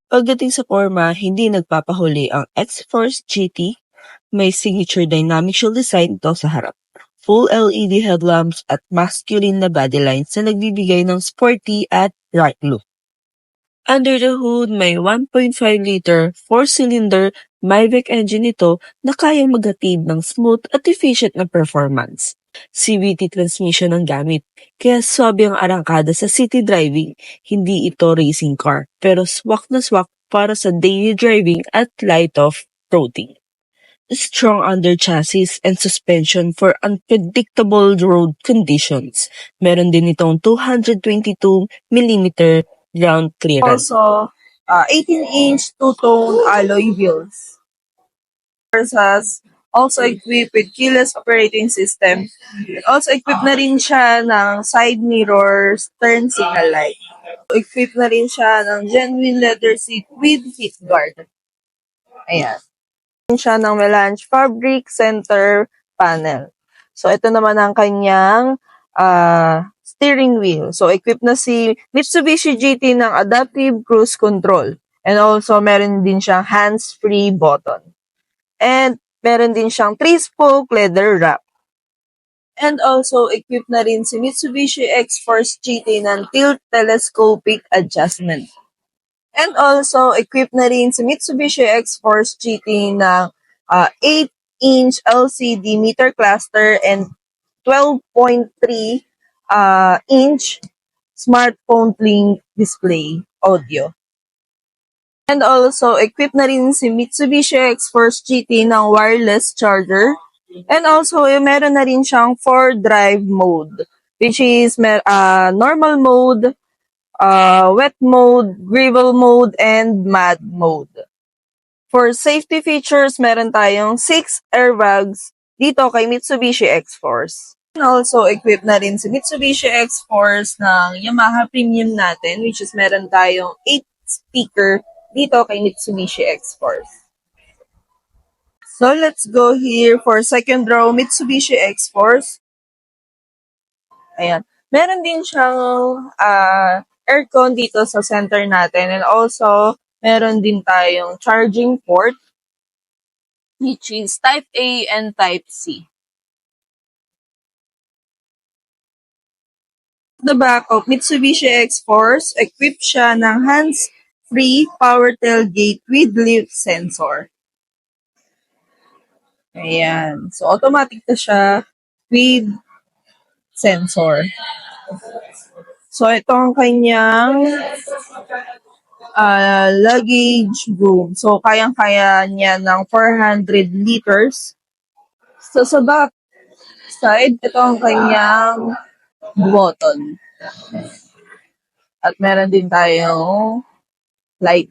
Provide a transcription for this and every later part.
Pagdating sa forma, hindi nagpapahuli ang X-Force GT. May signature dynamic shield design ito sa harap. Full LED headlamps at masculine na body lines na nagbibigay ng sporty at right look. Under the hood, may 1.5-liter 4-cylinder Mavic engine ito na kayang maghatid ng smooth at efficient na performance. CVT transmission ang gamit, kaya swabe ang arangkada sa city driving. Hindi ito racing car, pero swak na swak para sa daily driving at light off-roading. Strong under chassis and suspension for unpredictable road conditions. Meron din itong 222mm ground clearance. Also, 18-inch two-tone alloy wheels. Versus also equipped with keyless operating system. Also equipped na rin siya ng side mirrors, turn signal light. Equipped na rin siya ng genuine leather seat with heat guard. Ayan. Siya ng melange fabric center panel. So, ito naman ang kanyang steering wheel. So, equipped na si Mitsubishi GT ng adaptive cruise control. And also, meron din siyang hands-free button. And meron din siyang 3-spoke leather wrap. And also, equipped na rin si Mitsubishi X-Force GT ng tilt telescopic adjustment. And also, equipped na rin si Mitsubishi X-Force GT ng 8-inch LCD meter cluster and 12.3-inch smartphone link display audio. And also, equipped na rin si Mitsubishi X-Force GT ng wireless charger. And also, meron na rin siyang 4-drive mode, which is normal mode, wet mode, gravel mode, and mud mode. For safety features, meron tayong 6 airbags dito kay Mitsubishi X-Force. And also, equipped na rin si Mitsubishi X-Force ng Yamaha Premium natin, which is meron tayong 8 speaker dito kay Mitsubishi X-Force. So, let's go here for second row Mitsubishi X-Force. Ayan. Meron din siyang aircon dito sa center natin, and also meron din tayong charging port, which is Type A and Type C. The back of Mitsubishi X-Force, equipped siya ng hands-free power tailgate with lift sensor. Ayan. So, automatic na siya with sensor. So, ito ang kanyang luggage room. So, kayang-kaya niya ng 400 liters. So, sa back side, ito ang kanyang button. At meron din tayong light.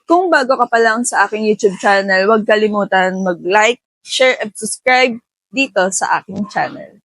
Kung bago ka pa lang sa aking YouTube channel, huwag kalimutan mag-like, share, at subscribe dito sa aking channel.